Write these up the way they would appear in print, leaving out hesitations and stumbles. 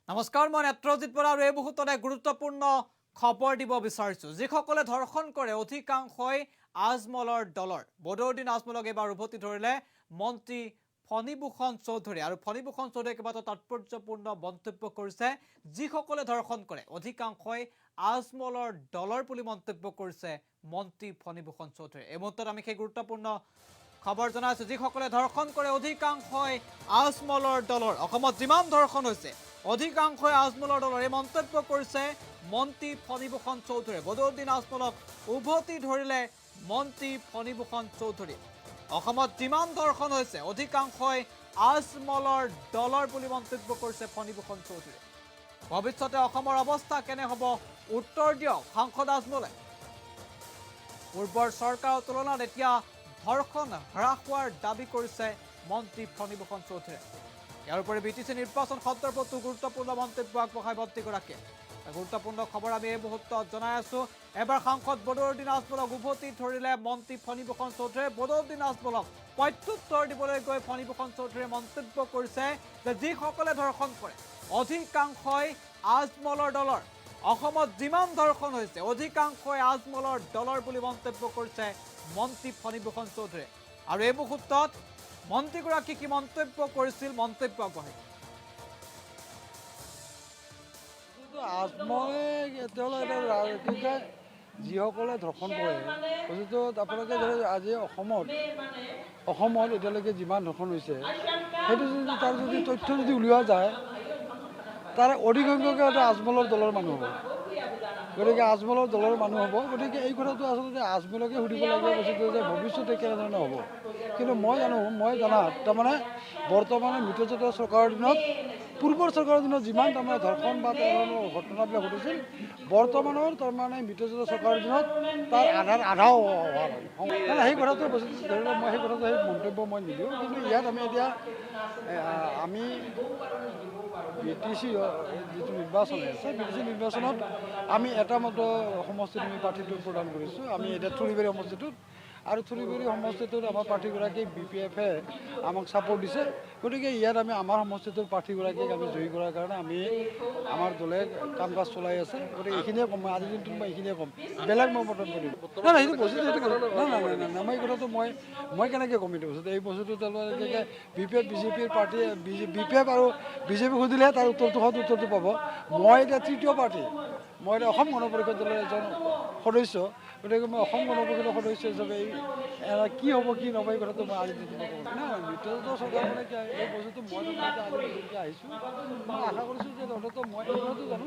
নমস্কাৰ, মই নেত্ৰজিৎ বৰা আৰু এই মুহূৰ্তত এক গুৰুত্বপূৰ্ণ খবৰ দিব বিচাৰিছোঁ। যিসকলে ধৰ্ষণ কৰে অধিকাংশই আজমলৰ দলৰ। বদৰুদ্দিন আজমলক এবাৰ উভতি ধৰিলে মন্ত্ৰী ফণীভূষণ চৌধুৰী আৰু ফণীভূষণ চৌধুৰীয়ে কেইবাটাও তাৎপৰ্যপূৰ্ণ মন্তব্য কৰিছে। যিসকলে ধৰ্ষণ কৰে অধিকাংশই আজমলৰ দলৰ বুলি মন্তব্য কৰিছে মন্ত্ৰী ফণীভূষণ চৌধুৰী। এই মুহূৰ্তত আমি সেই গুৰুত্বপূৰ্ণ খবৰ জনাইছোঁ। যিসকলে ধৰ্ষণ কৰে অধিকাংশই আজমলৰ দলৰ। অসমত যিমান ধৰ্ষণ হৈছে অধিকাংশই আজমলৰ দলৰ। এই মন্তব্য কৰিছে মন্ত্ৰী ফণীভূষণ চৌধুৰীয়ে। বদৰুদ্দিন আজমলক উভতি ধৰিলে মন্ত্ৰী ফণীভূষণ চৌধুৰী। অসমত যিমান ধৰ্ষণ হৈছে অধিকাংশই আজমলৰ দলৰ বুলি মন্তব্য কৰিছে ফণীভূষণ চৌধুৰী। ভৱিষ্যতে অসমৰ অৱস্থা কেনে হ'ব উত্তৰ দিয়ক সাংসদ আজমলে। পূৰ্বৰ চৰকাৰৰ তুলনাত এতিয়া ধৰ্ষণ হ্ৰাস হোৱাৰ দাবী কৰিছে মন্ত্ৰী ফণীভূষণ চৌধুৰীয়ে। ইয়াৰ উপৰি বিটিচি নিৰ্বাচন সন্দৰ্ভতো গুৰুত্বপূৰ্ণ মন্তব্য আগবঢ়ায় মন্ত্ৰীগৰাকীয়ে। গুৰুত্বপূৰ্ণ খবৰ আমি এই মুহূৰ্তত জনাই আছোঁ। এবাৰ সাংসদ বদৰুদ্দিন আজমলক উভতি ধৰিলে মন্ত্ৰী ফণীভূষণ চৌধুৰীয়ে। বদৰুদ্দিন আজমলক প্ৰত্যুত্তৰ দিবলৈ গৈ ফণীভূষণ চৌধুৰীয়ে মন্তব্য কৰিছে যে যিসকলে ধৰ্ষণ কৰে অধিকাংশই আজমলৰ দলৰ। অসমত যিমান ধৰ্ষণ হৈছে অধিকাংশই আজমলৰ দলৰ বুলি মন্তব্য কৰিছে মন্ত্ৰী ফণীভূষণ চৌধুৰীয়ে। আৰু এই মুহূৰ্তত মন্ত্ৰীগৰাকী কি মন্তব্য কৰিছিল মন্তব্য আগবঢ়াই। আজমলে যিসকলে ধৰ্ষণ কৰে বস্তুটো আপোনালোকে ধৰি আজি অসমত এতিয়ালৈকে যিমান ধৰ্ষণ হৈছে সেইটো যদি তাৰ যদি তথ্য যদি উলিওৱা যায় তাৰ অধিকসংখ্যকে আজমলৰ দলৰ মানুহ হ'ব। গতিকে আজমলৰ দলৰ মানুহ হ'ব। গতিকে এই কথাটো আচলতে আজমলকে সুধিব লাগে বস্তুটো যে ভৱিষ্যতে কেনেধৰণে হ'ব। কিন্তু মই জনাত তাৰমানে বৰ্তমানে মিত্ৰজোঁটৰ চৰকাৰৰ দিনত পূৰ্বৰ চৰকাৰৰ দিনত যিমান তাৰমানে ধৰ্ষণ বা তেনেধৰণৰ ঘটনাবিলাক ঘটিছিল বৰ্তমানৰ তাৰমানে মিত্ৰজোঁটৰ চৰকাৰৰ দিনত তাৰ আধাও হোৱা নাই। সেই কথাটো বস্তুটো ধৰি লওক মই সেই মন্তব্য মই নিদিওঁ। কিন্তু ইয়াত আমি বিটিচি যিটো নিৰ্বাচন আছে বিটিচি নিৰ্বাচনত আমি এটা মত সমষ্টিত আমি প্ৰাৰ্থীটো প্ৰদান কৰিছোঁ। আমি এতিয়া থুৰিবাৰী সমষ্টিটোত আৰু থুৰিবাৰী সমষ্টিটোত আমাৰ প্ৰাৰ্থীগৰাকী BPF-এ আমাক ছাপোৰ্ট দিছে। গতিকে ইয়াত আমি আমাৰ সমষ্টিটোৰ প্ৰাৰ্থীগৰাকীক আমি জয়ী কৰাৰ কাৰণে আমাৰ দলে কাম কাজ চলাই আছে। গতিকে এইখিনিয়ে ক'ম মই আজিৰ দিনটোত মই এইখিনিয়ে ক'ম। বেলেগ মই মন্তব্য দিম নাই সেইটো বস্তুটো নাই মই এই কথাটো মই কেনেকৈ ক'ম এইটো বস্তুটো। এই বস্তুটো তেওঁলোকে BPF BJPৰ পাৰ্টী BPF আৰু BJP সুধিলেহে তাৰ উত্তৰটো পাব। মই এতিয়া তৃতীয় পাৰ্টী। মই এতিয়া অসম গণ পৰিষদ দলৰ এজন সদস্য। গতিকে মই অসম গণ পৰিষদৰ সদস্য হিচাপে কি হ'ব কি নহ'ব এই কথাটো মই আজি দিনটো ক'ব নাই। মিত্ৰজোঁটৰ চৰকাৰ মানে এই বস্তুটো মই আজি আহিছোঁ। মই আশা কৰিছোঁ যে অন্ততঃ মই এই কথাটো জানো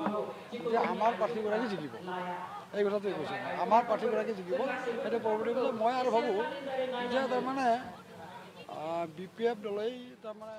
যে আমাৰ প্ৰাৰ্থীগৰাকী জিকিব। এই কথাটোৱে কৈছোঁ আমাৰ প্ৰাৰ্থীগৰাকী জিকিব। সেইটো পৰৱৰ্তী মই আৰু ভাবোঁ যে তাৰমানে BPF দলেই তাৰমানে